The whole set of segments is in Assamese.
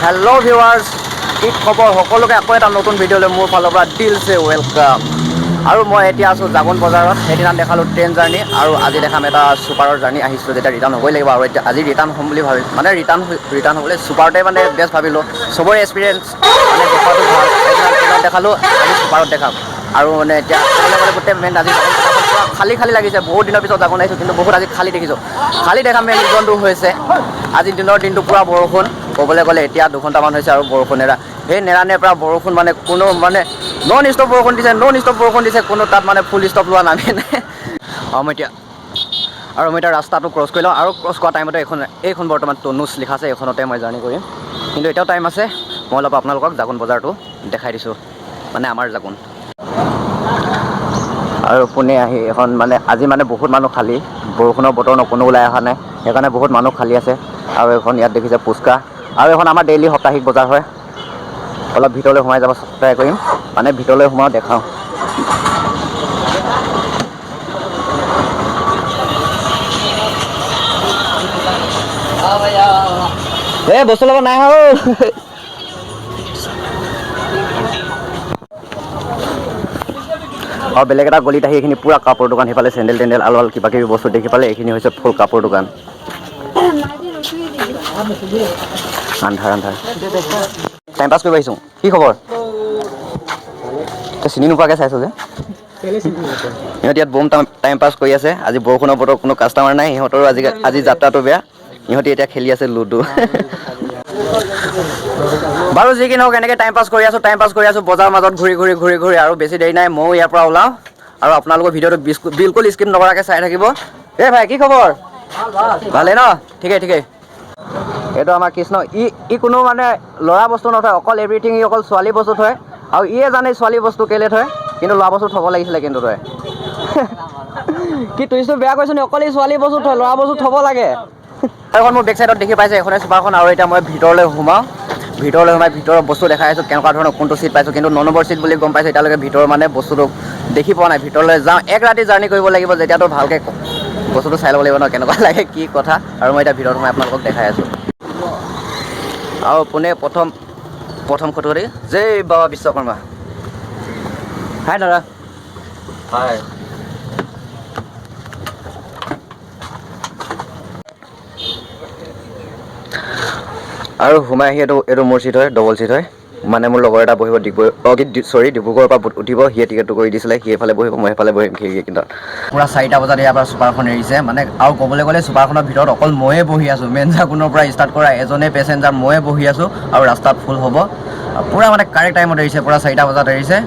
হেল্ল' ভিউৱাৰ্ছ, কি খবৰ সকলোকে আকৌ এটা নতুন ভিডিঅ'লৈ মোৰ ফালৰ পৰা দিলছে ৱেলকাম। আৰু মই এতিয়া আছোঁ জাগোন বজাৰত। সেইদিনা দেখালোঁ ট্ৰেইন জাৰ্ণি আৰু আজি দেখাম এটা ছুপাৰৰ জাৰ্ণি। আহিছোঁ যেতিয়া ৰিটাৰ্ণ হ'বই লাগিব আৰু এতিয়া আজি ৰিটাৰ্ণ হ'ম বুলি ভাবি মানে ৰিটাৰ্ণ হ'বলৈ ছুপাৰতে মানে বেষ্ট ভাবিলোঁ। চবৰে এক্সপিৰিয়েঞ্চ মানে দেখাটো ভাল। সেইদিনা ট্ৰেইনত দেখালোঁ, আজি ছুপাৰত দেখাম। আৰু মানে এতিয়া ক'বলৈ গ'লে গোটেই মেইন আজি খালী লাগিছে। বহুত দিনৰ পিছত জাগোন আহিছোঁ, কিন্তু বহুত আজি খালী দেখিছোঁ। খালী দেখা মেইন ৰিজনটো হৈছে আজিৰ দিনটো পূৰা বৰষুণ। ক'বলৈ গ'লে এতিয়া দুঘণ্টামান হৈছে আৰু বৰষুণ নেৰা। সেই নেৰানেপেৰা পৰা বৰষুণ মানে কোনো মানে নন ষ্টপ বৰষুণ দিছে, কোনো তাত মানে ফুল ষ্টপ লোৱা নামেই নাই। মই এতিয়া ৰাস্তাটো ক্ৰছ কৰি লওঁ আৰু ক্ৰছ কৰা টাইমতে এইখন বৰ্তমান তনুজ লিখা আছে, এইখনতে মই জাৰ্ণি কৰিম। কিন্তু এতিয়াও টাইম আছে, মই অলপ আপোনালোকক জাগোন বজাৰটো দেখাই দিছোঁ, মানে আমাৰ জাগোন। আৰু পোনে আহি এখন মানে আজি মানে বহুত মানুহ খালী, বৰষুণৰ বতৰ ন, কোনো ওলাই অহা নাই। সেইকাৰণে বহুত মানুহ খালী আছে। আৰু এখন ইয়াত দেখিছে ফুচকা, আৰু এখন আমাৰ ডেইলি সাপ্তাহিক বজাৰ হয়। অলপ ভিতৰলৈ সোমাই যাব ট্ৰাই কৰিম, মানে ভিতৰলৈ সোমাওঁ দেখাওঁ। এই বস্তু লগত নাই অহা ঐ। আৰু বেলেগ এটা গলিত আহি এইখিনি পূৰা কাপোৰ দোকান, সিফালে চেণ্ডেল-টেণ্ডেল আল কিবা কিবি বস্তু দেখি পালে এইখিনি হৈছে ফুল কাপোৰ দোকান। আন্ধাৰ টাইম পাছ কৰিব আহিছোঁ। কি খবৰ? তই চিনি নোপোৱাকৈ চাইছোঁ যে। সিহঁতি ইয়াত বম টাইম পাছ কৰি আছে। আজি বৰষুণৰ বতৰ, কোনো কাষ্টমাৰ নাই। সিহঁতৰো আজি যাত্ৰাটো বেয়া। ইহঁতি এতিয়া খেলি আছে লুডু। বাৰু যি কি নহওক, এনেকৈ টাইম পাছ কৰি আছোঁ বজাৰৰ মাজত ঘূৰি আৰু বেছি দেৰি নাই, ময়ো ইয়াৰ পৰা ওলাওঁ। আৰু আপোনালোকৰ ভিডিঅ'টো বিলকুল স্কিপ নকৰাকৈ চাই থাকিব। এই ভাই কি খবৰ? ভালেই ন? ঠিকেই। এইটো আমাৰ কৃষ্ণ। ই কোনো মানে ল'ৰা বস্তু নথয়, অকল এভৰিথিং ই অকল ছোৱালী বস্তু থয়। আৰু ইয়ে জানে ছোৱালী বস্তু কেলে থয়, কিন্তু ল'ৰা বস্তু থ'ব লাগিছিলে কিন্তু তই। কি টুইষ্টটো বেয়া কৈছোঁ নি? অকল ই ছোৱালী বস্তু থয়, ল'ৰা বস্তু থ'ব লাগে। এখন মোৰ বেক চাইডত দেখি পাইছে, এখনে চুপাৰখন। আৰু এতিয়া মই ভিতৰলৈ সোমাওঁ। ভিতৰৰ বস্তু দেখাই আছোঁ, কেনেকুৱা ধৰণৰ কোনটো চিট পাইছোঁ। কিন্তু 9 নম্বৰ চিট বুলি গম পাইছোঁ, এতিয়ালৈকে ভিতৰৰ মানে বস্তুটো দেখি পোৱা নাই। ভিতৰলৈ যাওঁ, এক ৰাতি জাৰ্ণি কৰিব লাগিব, যেতিয়াতো ভালকৈ বস্তুটো চাই ল'ব লাগিব ন, কেনেকুৱা লাগে কি কথা। আৰু মই এতিয়া ভিতৰত সোমাই আপোনালোকক দেখাই আছোঁ। আৰু পোনে প্ৰথম খুটুৱতি, জয় বাবা বিশ্বকৰ্মা। হাই দাদা। হয়। আৰু সোমাই আহি এইটো মোৰ চিট হয়, ডবল চিট হয়। মানে মোৰ লগৰ এটা বহিব ডিব্ৰুগড়ৰ পৰা উঠিব, সিয়ে টিকেটটো কৰি দিছিলে। সি এইফালে বহিব, মই এইফালে বহিম খিৰিকী কিনাৰত। পূৰা 4টা বজাত ইয়াৰ পৰা ছুপাৰখন এৰিছে। মানে আৰু ক'বলৈ গ'লে ছুপাৰখনৰ ভিতৰত অকল ময়ে বহি আছোঁ। মেইন জাগোনৰ পৰা ষ্টাৰ্ট কৰা এজনেই পেচেঞ্জাৰ ময়ে বহি আছোঁ। আৰু ৰাস্তাত ফুল হ'ব। পূৰা মানে কাৰেক্ট টাইমত এৰিছে, পূৰা 4টা বজাত এৰিছে।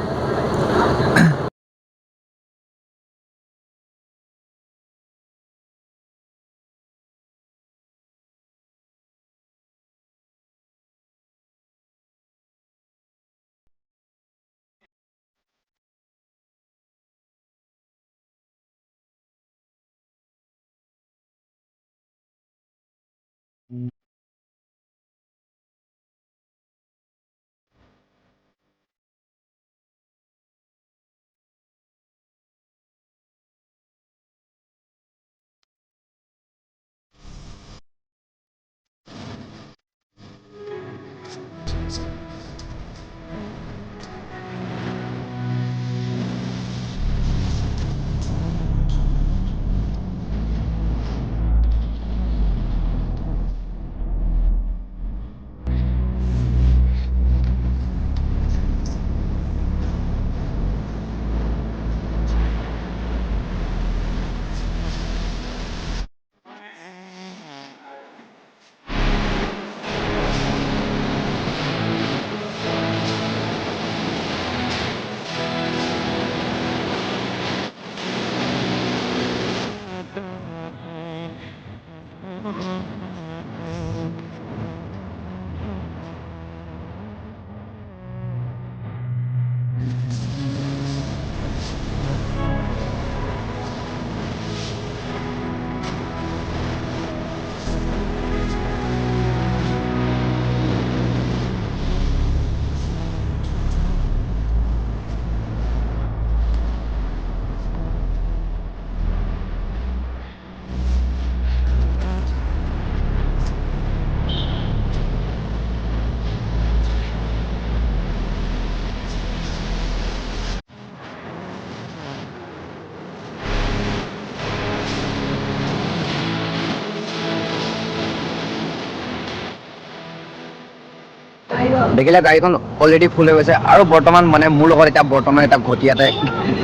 দেখিলে গাড়ীখন অলৰেডি ফুল হৈ গৈছে আৰু বৰ্তমান মানে মোৰ লগত এতিয়া বৰ্তমান এটা ঘটীয়াতে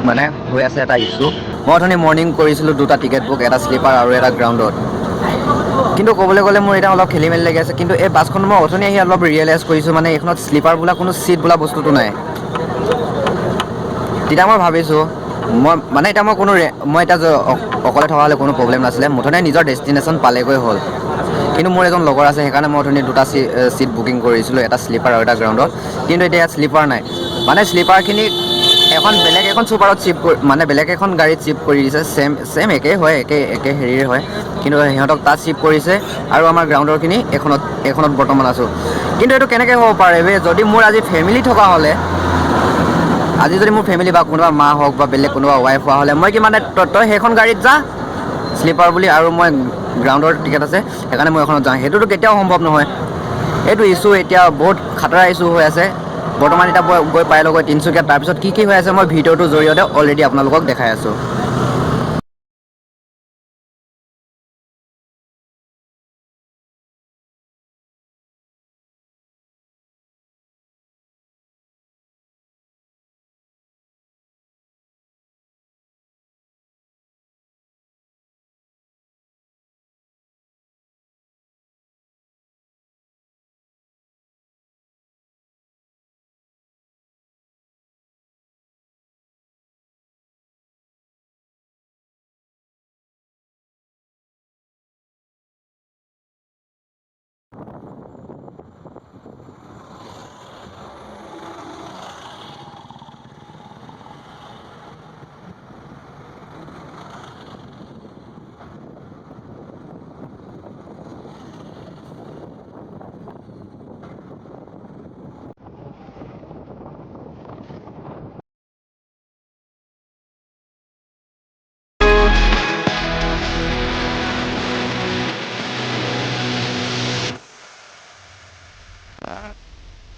মানে হৈ আছে এটা ইছ্যু মই অথনি মৰ্ণিং কৰিছিলোঁ দুটা টিকেট বুক এটা শ্লিপাৰ আৰু এটা গ্ৰাউণ্ডত কিন্তু ক'বলৈ গ'লে মোৰ এতিয়া অলপ খেলি মেলি লাগি আছে কিন্তু এই বাছখন মই অথনি আহি অলপ ৰিয়েলাইজ কৰিছোঁ মানে এইখনত শ্লিপাৰ বোলা কোনো ছিট বোলা বস্তুটো নাই তেতিয়া মই ভাবিছোঁ মই মানে এতিয়া মই এতিয়া অকলে থকা হ'লে কোনো প্ৰব্লেম নাছিলে মুঠতে নিজৰ ডেষ্টিনেশ্যন পালেগৈ হ'ল কিন্তু মোৰ এজন লগৰ আছে সেইকাৰণে মই অথনি দুটা ছিট বুকিং কৰিছিলোঁ এটা শ্লিপাৰ আৰু এটা গ্ৰাউণ্ডত কিন্তু এতিয়া ইয়াত শ্লিপাৰ নাই মানে শ্লিপাৰখিনি বেলেগ এখন ছুপাৰত বেলেগ এখন গাড়ীত শ্বিফ্ট কৰি দিছে ছেম একেই হয় একে হেৰিৰে হয় কিন্তু সিহঁতক তাত শ্বিফ্ট কৰিছে আৰু আমাৰ গ্ৰাউণ্ডৰখিনি এইখনত বৰ্তমান আছোঁ কিন্তু এইটো কেনেকৈ হ'ব পাৰে যদি মোৰ আজি ফেমিলি থকা হ'লে আজি যদি মোৰ ফেমিলি বা কোনোবা মা হওক বা বেলেগ কোনোবা ৱাইফ হোৱা হ'লে মই কি মানে তই সেইখন গাড়ীত যা শ্লিপাৰ বুলি আৰু মই গ্ৰাউণ্ডৰ টিকেট আছে সেইকাৰণে মই এখনত যাওঁ সেইটোতো কেতিয়াও সম্ভৱ নহয় এইটো ইছ্যু এতিয়া বহুত খাতৰা ইছ্যু হৈ আছে বৰ্তমান এতিয়া গৈ পাই লগৈ তিনিচুকীয়াত তাৰপিছত কি হৈ আছে মই ভিডিঅ'টোৰ জৰিয়তে অলৰেডি আপোনালোকক দেখাই আছোঁ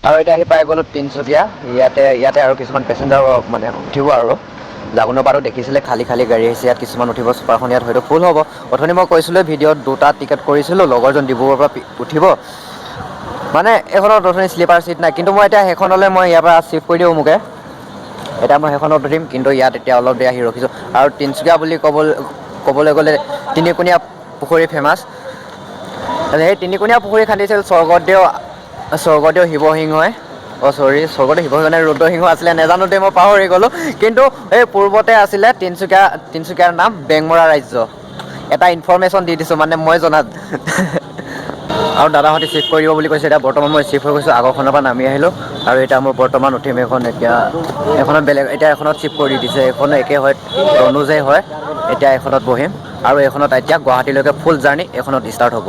আৰু এতিয়া আহি পাই গ'লোঁ তিনিচুকীয়া ইয়াতে আৰু কিছুমান পেচেঞ্জাৰ মানে উঠিব আৰু জাগুনৰ পাৰো দেখিছিলে খালী গাড়ী আহিছে ইয়াত কিছুমান উঠিব ছুপাৰখন ইয়াত হয়তো ফুল হ'ব অথনি মই কৈছিলোঁ ভিডিঅ'ত দুটা টিকেট কৰিছিলোঁ লগৰজন ডিব্ৰুগড়ৰ পৰা উঠিব মানে এইখনত অথনি শ্লিপাৰ ছিট নাই কিন্তু মই এতিয়া সেইখনলৈ মই ইয়াৰ পৰা শ্বিফ্ট কৰি দিওঁ মোকে এতিয়া মই সেইখনত উঠিম কিন্তু ইয়াত এতিয়া অলপ দেৰি আহি ৰখিছোঁ আৰু তিনিচুকীয়া বুলি ক'বলৈ গ'লে তিনিকুণীয়া পুখুৰী ফেমাছ সেই তিনিকুণীয়া পুখুৰী খান্দিছিল স্বৰ্গদেউ শিৱসিংহই স্বৰ্গদেউ শিৱসিংহ নে ৰুদ্ৰসিংহ আছিলে নেজানো দেই মই পাহৰি গ'লোঁ কিন্তু এই পূৰ্বতে আছিলে তিনিচুকীয়াৰ নাম বেংমৰা ৰাজ্য এটা ইনফৰমেশ্যন দি দিছোঁ মানে মই জনাত আৰু দাদাহঁতে শ্বিফ্ট কৰি দিব বুলি কৈছে এতিয়া বৰ্তমান মই শ্বিফ্ট হৈ গৈছোঁ আগৰখনৰ পৰা নামি আহিলোঁ আৰু এতিয়া মই বৰ্তমান উঠিম এখনত শ্বিফ্ট কৰি দিছে এইখন একে হয় তনুজে হয় এতিয়া এখনত বহিম আৰু এইখনত এতিয়া গুৱাহাটীলৈকে ফুল জাৰ্ণি এইখনত ষ্টাৰ্ট হ'ব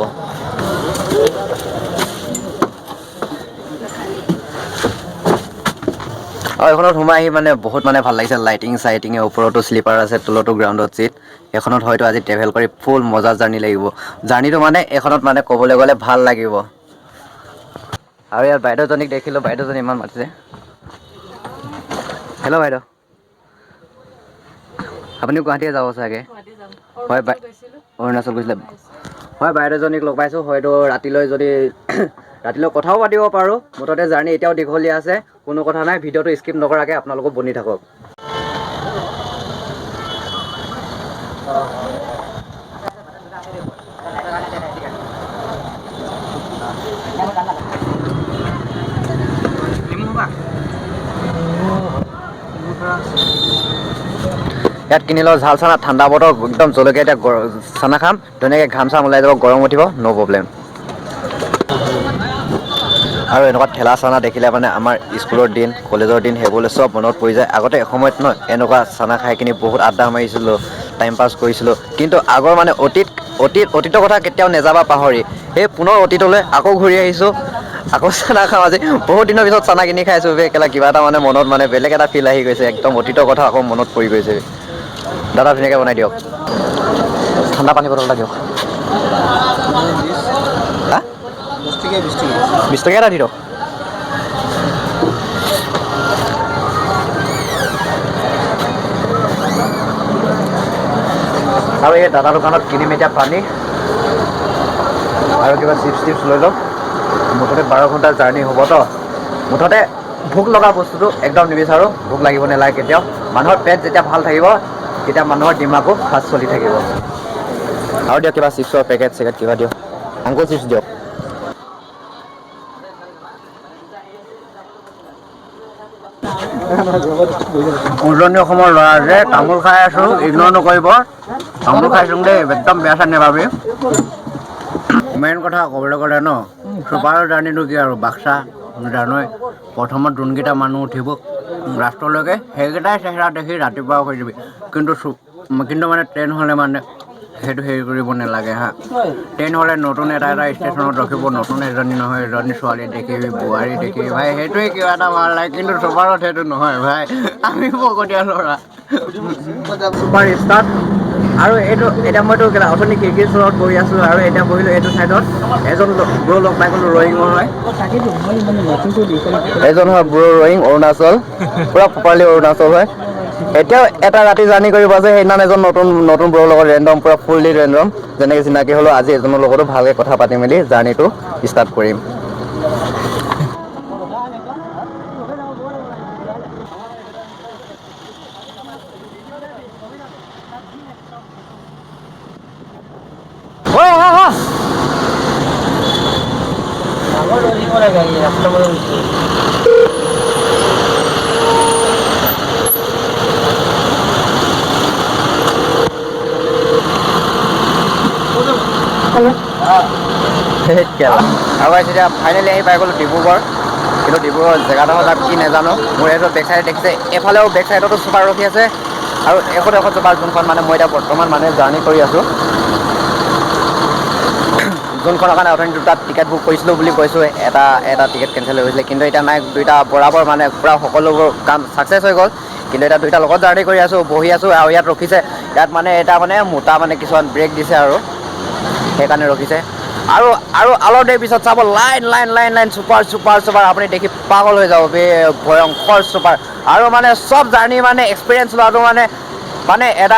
আৰু এইখনত সোমাই আহি মানে বহুত মানে ভাল লাগিছে লাইটিঙে ওপৰতো শ্লিপাৰ আছে তলতো গ্ৰাউণ্ডত ছিট এইখনত হয়তো আজি ট্ৰেভেল কৰি ফুল মজা জাৰ্ণি লাগিব জাৰ্ণিটো মানে এইখনত মানে ক'বলৈ গ'লে ভাল লাগিব আৰু ইয়াত বাইদেউজনীক দেখিলোঁ বাইদেউজনী ইমান মাতিছে হেল্ল' বাইদেউ আপুনিও গুৱাহাটীয়ে যাব চাগে হয় অৰুণাচল গৈছিলে হয় বাইদেউজনীক লগ পাইছোঁ হয়তো ৰাতিলৈ কথাও পাতিব পাৰোঁ মুঠতে জাৰ্ণি এতিয়াও দীঘলীয়া আছে কোনো কথা নাই ভিডিঅ'টো স্কিপ নকৰাকৈ আপোনালোকো বনি থাকক ইয়াত কিনি লওঁ ঝাল চানা ঠাণ্ডা বতৰ একদম জলকীয়া এতিয়া চানা খাম ধুনীয়াকৈ ঘাম চাম ওলাই যাব গৰম উঠিব ন' প্ৰব্লেম আৰু এনেকুৱা ঠেলা চানা দেখিলে মানে আমাৰ স্কুলৰ দিন কলেজৰ দিন সেইবোৰলৈ চব মনত পৰি যায় আগতে এসময়ত এনেকুৱা চানা খাই কিনি বহুত আড্ডা মাৰিছিলোঁ টাইম পাছ কৰিছিলোঁ কিন্তু আগৰ মানে অতীতৰ কথা কেতিয়াও নেযাবা পাহৰি সেই পুনৰ অতীতলৈ আকৌ ঘূৰি আহিছোঁ আকৌ চানা খাওঁ আজি বহুত দিনৰ পিছত চানা কিনি খাইছোঁ কিবা এটা মানে মনত মানে বেলেগ এটা ফিল আহি গৈছে একদম অতীতৰ কথা আকৌ মনত পৰি গৈছে দাদা ধুনীয়াকৈ বনাই দিয়ক ঠাণ্ডা পানী বটল এটা দিয়ক হা 20 টকীয়া এটা দি দিয়ক আৰু এই দাদা দোকানত কিনিম এতিয়া পানী আৰু কিবা চিপছ লৈ লওক মুঠতে 12 ঘণ্টাৰ জাৰ্ণি হ'বতো মুঠতে ভোক লগা বস্তুটো একদম নিবিচাৰোঁ, ভোক লাগিব নালাগে কেতিয়াও। মানুহৰ পেট যেতিয়া ভাল থাকিব তেতিয়া মানুহৰ দিমাগো ফাষ্ট চলি থাকিব। আৰু দিয়ক কিবা চিপছৰ পেকেট চেকেট কিবা দিয়ক, আংকুল চিপছ দিয়ক। উজনি অসমৰ ল'ৰা যে তামোল খাই আছোঁ, ইগন'ৰ নকৰিব। তামোল খাইছোঁ দেই, একদম বেয়া চাই নাপাবি। মেইন কথা ক'বলৈ গ'লে ন, চুপাৰৰ জাৰ্ণিটো কি আৰু বাক্সা জানই, প্ৰথমত যোনকেইটা মানুহ উঠিব লাষ্টলৈকে সেইকেইটাই চেহেৰা দেখি ৰাতিপুৱা হৈ যাবি। কিন্তু মানে ট্ৰেইন হ'লে মানে সেইটো হেৰি কৰিব নালাগে হা। ট্ৰেইন হ'লে নতুন এটা ষ্টেচনত ৰখিব, নতুন এজনী নহয় এজনী ছোৱালী দেখিবি, বোৱাৰী দেখিবি ভাই, সেইটোৱে কিবা এটা ভাল লাগে। কিন্তু চুপাৰত সেইটো নহয় ভাই, আমি ভকতীয়া ল'ৰা। চুপাৰ ষ্টাৰ্ট আৰু এইটো এতিয়া মইতো অথনি খিৰিকীৰ ওচৰত বহি আছোঁ আৰু এতিয়া বহিলোঁ এইটো চাইডত। এজন ব্ৰ লগ পাই গ'লোঁ, ৰয়িঙৰ হয়। এইজন হয় ব্ৰ ৰয়িং, অৰুণাচল, পুৰা প্ৰপাৰলি অৰুণাচল হয়। এতিয়াও এটা ৰাতি জাৰ্ণি কৰিব আছে, সেইদিনা এজন নতুন ব্ৰৰ লগত ৰেণ্ডম, পুৰা ফুল্লি ৰেণ্ডম যেনেকৈ চিনাকি হ'লোঁ। আজি এজনৰ লগতো ভালকৈ কথা পাতি মেলি জাৰ্ণিটো ষ্টাৰ্ট কৰিম। আৰু এতিয়া ফাইনেলি আহি পাই গ'লোঁ ডিব্ৰুগড়। কিন্তু ডিব্ৰুগড় জেগাডোখৰ নাম কি নাজানো। মোৰ এইটো বেক চাইডে দেখিছে, এইফালেও বেক চাইডতো চুপাৰ ৰখি আছে আৰু এখন চুপাৰ যোনখন মানে মই এতিয়া বৰ্তমান মানে জাৰ্ণি কৰি আছোঁ, যোনখনৰ কাৰণে অথনি দুটা টিকেট বুক কৰিছিলোঁ বুলি কৈছোঁ। এটা টিকেট কেঞ্চেল হৈ গৈছিলে, কিন্তু এতিয়া নাই, দুইটা বৰাবৰ মানে পূৰা সকলোবোৰ কাম ছাকচেছ হৈ গ'ল। কিন্তু এতিয়া দুইটা লগত জাৰ্ণি কৰি আছোঁ, বহি আছোঁ আৰু ইয়াত ৰখিছে। ইয়াত মানে এটা মানে মোটা মানে কিছুমান ব্ৰেক দিছে আৰু সেইকাৰণে ৰখিছে। আৰু অলপ দেৰি পিছত চাব লাইন চুপাৰ আপুনি দেখি পাগল হৈ যাব বে, ভয়ংকৰ চুপাৰ। আৰু মানে চব জাৰ্ণি মানে এক্সপিৰিয়েঞ্চ লোৱাটো মানে এটা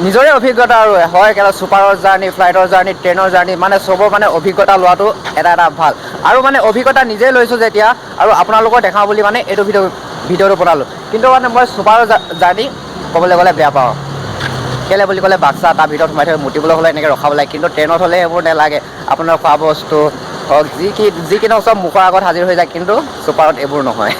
নিজৰে অভিজ্ঞতা আৰু হয়। চুপাৰৰ জাৰ্ণি, ফ্লাইটৰ জাৰ্ণি, ট্ৰেইনৰ জাৰ্ণি, মানে চবৰ মানে অভিজ্ঞতা লোৱাটো এটা ভাল। আৰু মানে অভিজ্ঞতা নিজে লৈছোঁ যেতিয়া, আৰু আপোনালোকক দেখাওঁ বুলি মানে এইটো ভিডিঅ'টো বনালোঁ। কিন্তু মানে মই চুপাৰৰ জাৰ্ণি ক'বলৈ গ'লে বেয়া পাওঁ। কেলৈ বুলি ক'লে বাক্সা তাৰ ভিতৰত সোমাই থৈ মুতিবলৈ হ'লে এনেকৈ ৰখাব লাগে, কিন্তু ট্ৰেইনত হ'লে এইবোৰ নালাগে। আপোনাৰ খোৱা বস্তু হওক যি কি নহওক চব মুখৰ আগত হাজিৰ হৈ যায়, কিন্তু চুপাৰত এইবোৰ নহয়।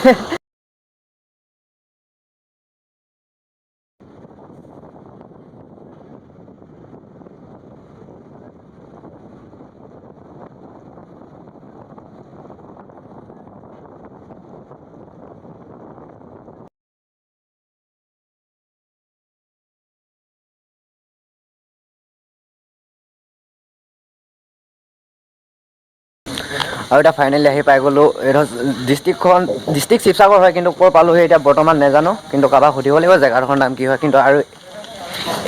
আৰু এতিয়া ফাইনেলি আহি পাই গ'লোঁ। এইটো ডিষ্ট্ৰিক্ট শিৱসাগৰ হয়, কিন্তু ক'ৰ পালোঁহি এতিয়া বৰ্তমান নাজানো। কিন্তু কাৰোবাক সুধিব লাগিব জেগাডোখৰ নাম কি হয়। কিন্তু আৰু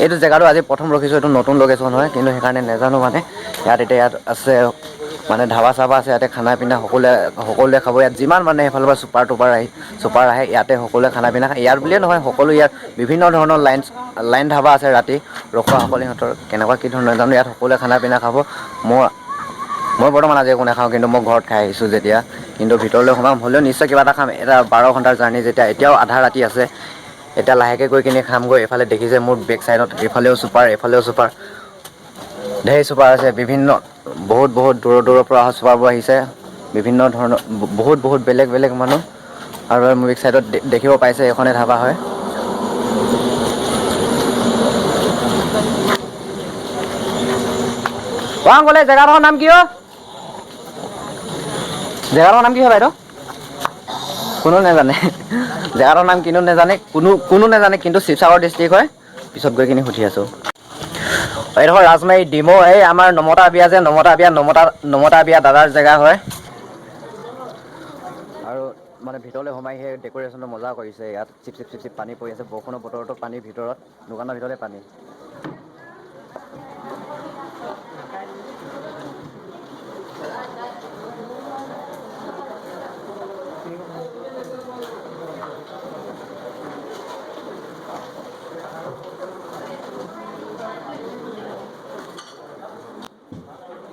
এইটো জেগাটো আজি প্ৰথম ৰখিছোঁ, এইটো নতুন লোকেশ্যন হয়, কিন্তু সেইকাৰণে নাজানো মানে। ইয়াত আছে মানে ধাবা চাবা আছে, ইয়াতে খানা পিনা সকলোৱে খাব। ইয়াত যিমান মানে সেইফালৰ পৰা চুপাৰ আহে, ইয়াতে সকলোৱে খানা পিনা খায়। ইয়াত বুলিয়ে নহয়, সকলো ইয়াত বিভিন্ন ধৰণৰ লাইন ধাবা আছে। ৰাতি ৰখোৱা সকলে সিহঁতৰ কেনেকুৱা কি ধৰণৰ নাজানো, ইয়াত সকলোৱে খানা পিনা খাব। মই বৰ্তমান আজি একো নাখাওঁ, কিন্তু মই ঘৰত খাই আহিছোঁ যেতিয়া। কিন্তু ভিতৰলৈ সোমাম, হ'লেও নিশ্চয় কিবা এটা খাম। এটা 12 ঘণ্টাৰ জাৰ্ণি যেতিয়া, এতিয়াও আধা ৰাতি আছে। এতিয়া লাহেকৈ গৈ কিনি খামগৈ। এইফালে দেখিছে মোৰ বেক চাইডত, এইফালেও চুপাৰ ঢেৰ চুপাৰ আছে। বহুত দূৰৰ পৰা অহা চুপাৰবোৰ আহিছে। বিভিন্ন ধৰণৰ বহুত বেলেগ মানুহ। আৰু মোৰ বেক চাইডত দেখিব পাইছে, এইখনে ধাবা হয়। আংকল এই জেগাডোখৰ নাম কি হয়? জেগাডোখৰ নাম কি হয় বাইদেউ? কোনো নাজানে। জেগাটোৰ নাম কিনো নাজানে, কোনো নাজানে, কিন্তু শিৱসাগৰ ডিষ্ট্ৰিক্ট হয়। পিছত গৈ কিনি সুধি আছোঁ। এইডোখৰ ৰাজমাৰী ডিমৌ, এই আমাৰ নমতা বিয়া যে নমতা বিয়া দাদাৰ জেগা হয়। আৰু মানে ভিতৰলৈ সোমাই সেই ডেক'ৰেশ্যনটো মজা কৰিছে। ইয়াত চিপ পানী পৰি আছে। বৰষুণৰ বতৰতো পানীৰ ভিতৰত, দোকানৰ ভিতৰতে পানী।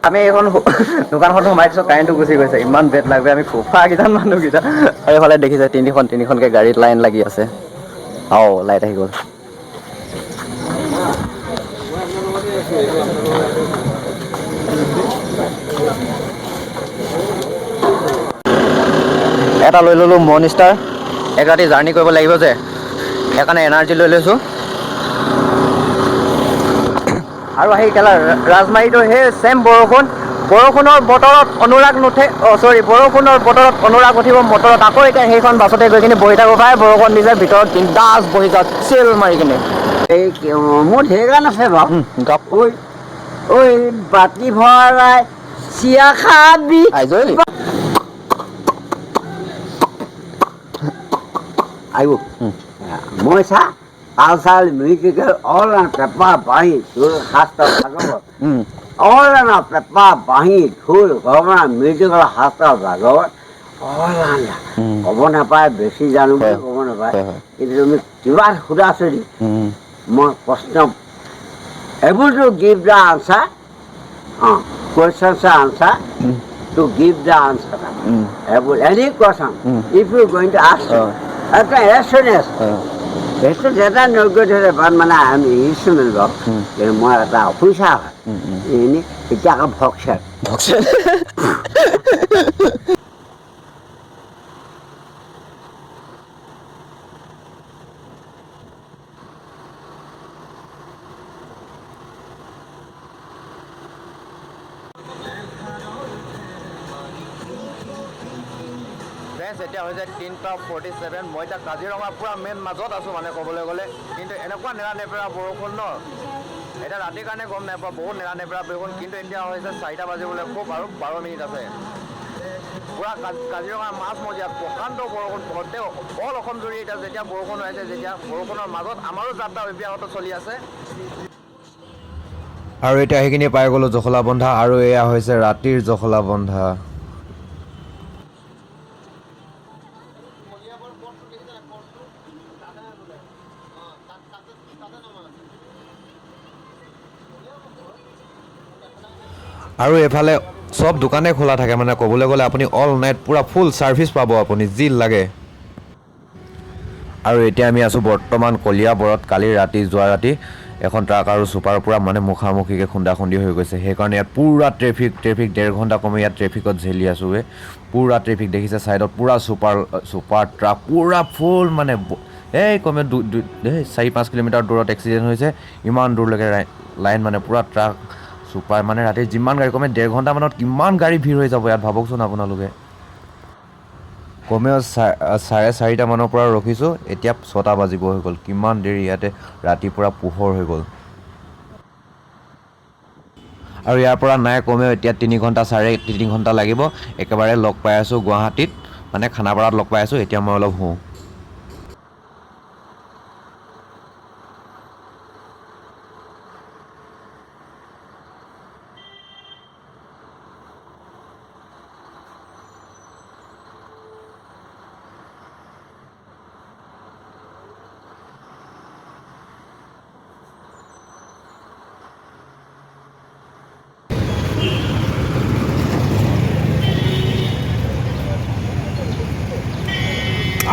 আমি এইখন দোকানখন সোমাইছোঁ কাৰেণ্টটো গুচি গৈছে ইমান বেট লাগবে আমি খোফা কেইজন মানুহকেইটা আৰু এইফালে দেখিছে তিনিখনকৈ গাড়ীত লাইন লাগি আছে লাইট আহি গ'ল এটা লৈ ল'লোঁ মনষ্টাৰ এক ৰাতি জাৰ্ণি কৰিব লাগিব যে সেইকাৰণে এনাৰ্জি লৈ লৈছোঁ আৰু আহি কেলা ৰাজমাৰীটো সেই চেম বৰষুণৰ বতৰত অনুৰাগ নুঠে বৰষুণৰ বতৰত অনুৰাগ উঠিব মটৰত আকৌ এতিয়া সেইখন বাছতে গৈ কিনে বহি থাকোঁ ভাই বৰষুণ দিছে ভিতৰত বিন্দাছ বহি যাওঁ চিল মাৰি কিনে এই মোৰ ঢেৰ গান আছে বাৰু ঐ বাতি ভৰাই চিয়া খাবি আহিব মই চা আলচাল মিউজিকেল অল ৰান পেপা বাঁহী ঢোল শাস্ত্ৰ ভাগৱত অল ৰান পেপা বাঁহী ঢোল গগনা মিউজিকেল শাস্ত্ৰ ভাগৱত অল ৰান ক'ব নাপায় বেছি জানো বুলি ক'ব নাপায় কিন্তু তুমি কিবা সোধাছো নি মই প্ৰশ্ন able to give the answer questions answer to give the answer able any question if you going to ask as soon as সেইটো যেটা নৈগত হ'লে বাট মানে আমি ইনষ্ট্ৰুমেণ্ট বাৰু কিন্তু মই এটা অফিচাৰ হয় এনেই এতিয়া আকৌ ভক্সাৰ এতিয়া হৈছে 3:47 মই এতিয়া কাজিৰঙা পূৰা মেইন মাজত আছোঁ মানে ক'বলৈ গ'লে কিন্তু এনেকুৱা নেৰানেপেৰা বৰষুণ ন এতিয়া ৰাতিৰ কাৰণে গম নাইপোৱা বহুত নেৰানেপেৰা বৰষুণ কিন্তু এতিয়া হৈছে 4টা বাজিবলৈ খুব আৰু 12 মিনিট আছে পূৰা কাজিৰঙা মাজমজিয়াত প্ৰশান্ত বৰষুণ গোটেই অল অসম জুৰি এতিয়া যেতিয়া বৰষুণ হৈ আছে যেতিয়া বৰষুণৰ মাজত আমাৰো যাত্ৰা অব্যাহত চলি আছে আৰু এতিয়া সেইখিনি পাই গ'লোঁ জখলাবন্ধা আৰু এয়া হৈছে ৰাতিৰ জখলাবন্ধা আৰু এফালে সব দোকানে খোলা থাকে মানে ক'বলৈ গ'লে আপুনি অল নাইট পূৰা ফুল ছাৰ্ভিচ পাব আপুনি যি লাগে আৰু এতিয়া আমি আছোঁ বৰ্তমান কলিয়াবৰত কালি ৰাতি যোৱা ৰাতি এখন ট্ৰাক আৰু ছুপাৰ পূৰা মানে মুখামুখিকৈ খুন্দা-খুন্দি হৈ গৈছে সেইকাৰণে ইয়াত পূৰা ট্ৰেফিক 1.5 ঘণ্টা কমে ইয়াত ট্ৰেফিকত ঝেলি আছোঁ পূৰা ট্ৰেফিক দেখিছে ছাইডত পূৰা ছুপাৰ ট্ৰাক পূৰা ফুল মানে এই কমে 4-5 কিলোমিটাৰ দূৰত এক্সিডেণ্ট হৈছে ইমান দূৰলৈকে লাইন মানে পূৰা ট্ৰাক ছুপাৰ মানে ৰাতি যিমান গাড়ী কমে 1.5 ঘণ্টামানত কিমান গাড়ী ভিৰ হৈ যাব ইয়াত ভাবকচোন আপোনালোকে কমেও 4:30 মানৰ পৰা ৰখিছোঁ এতিয়া 6টা বাজিব হৈ গ'ল কিমান দেৰি ইয়াতে ৰাতিপুৱা পোহৰ হৈ গ'ল আৰু ইয়াৰ পৰা নাই কমেও এতিয়া 3 ঘণ্টা 3.5 ঘণ্টা লাগিব একেবাৰে লগ পাই আছোঁ গুৱাহাটীত মানে খানাপাৰাত লগ পাই আছোঁ এতিয়া মই অলপ শুওঁ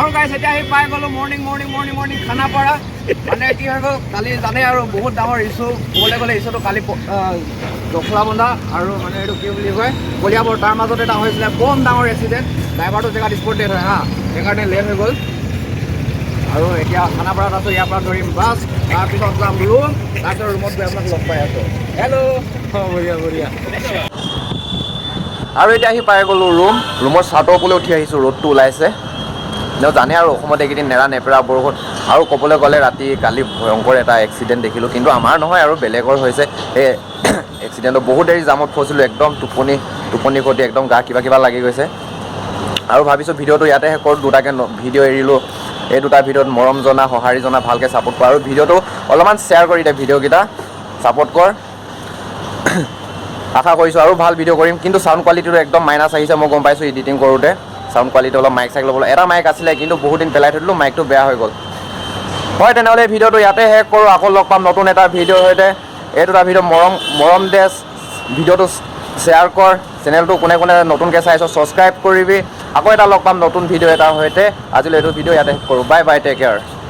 আৰু গাইছ এতিয়া আহি পাই গ'লোঁ মৰ্ণিং খানাপাৰা মানে কি হৈ গ'ল কালি জানে আৰু বহুত ডাঙৰ ইছ্যু ক'বলৈ গ'লে ইছ্যুটো কালি জখলাবন্ধা আৰু মানে এইটো কি বুলি কয় কলিয়াবৰ তাৰ মাজত এটা হৈছিলে কম ডাঙৰ এক্সিডেণ্ট ড্ৰাইভাৰটো জেগাত স্পট ডেথ হয় সেইকাৰণে লেট হৈ গ'ল আৰু এতিয়া খানাপাৰাত আছোঁ ইয়াৰ পৰা ধৰিম বাছ তাৰপিছত যাম ৰুম তাৰপিছত ৰুমত গৈ আপোনাক লগ পাই আছোঁ বঢ়িয়া আৰু এতিয়া আহি পাই গ'লোঁ ৰুমৰ চাটৰ ওপৰলৈ উঠি আহিছোঁ ৰ'দটো ওলাইছে জানে আৰু অসমত এইকেইদিন নেৰানেপেৰা বৰষুণ আৰু ক'বলৈ গ'লে ৰাতি কালি ভয়ংকৰ এটা এক্সিডেণ্ট দেখিলোঁ কিন্তু আমাৰ নহয় আৰু বেলেগৰ হৈছে সেই এক্সিডেণ্টত বহুত দেৰি জামত ফচিলোঁ একদম টোপনি খতি একদম গা কিবা লাগি গৈছে আৰু ভাবিছোঁ ভিডিঅ'টো ইয়াতে শেষ কৰোঁ দুটাকৈ ভিডিঅ' এৰিলোঁ এই দুটা ভিডিঅ'ত মৰম জনা সঁহাৰি জনা ভালকৈ ছাপোৰ্ট কৰা আৰু ভিডিঅ'টো অলপমান শ্বেয়াৰ কৰি দে ভিডিঅ'কেইটা ছাপোৰ্ট কৰ আশা কৰিছোঁ আৰু ভাল ভিডিঅ' কৰিম কিন্তু চাউণ্ড কোৱালিটিটো একদম মাইনাছ আহিছে মই গম পাইছোঁ এডিটিং কৰোঁতে চাউণ্ড কোৱালিটি অলপ মাইক ল'বলৈ এটা মাইক আছিলে কিন্তু বহুত দিন পেলাই থৈ দিলোঁ মাইকটো বেয়া হৈ গ'ল হয় তেনেহ'লে ভিডিঅ'টো ইয়াতে শেষ কৰোঁ আকৌ লগ পাম নতুন এটা ভিডিঅ'ৰ সৈতে এই দুটা ভিডিঅ' মৰম দেশ ভিডিঅ'টো শ্বেয়াৰ কৰ, চেনেলটো কোনে কোনে নতুনকৈ চাইছ ছাবস্ক্ৰাইব কৰিবি। আকৌ এটা লগ পাম নতুন ভিডিঅ' এটাৰ সৈতে। আজিলৈ এইটো ভিডিঅ' ইয়াতে শেষ কৰোঁ। Bye bye, take care.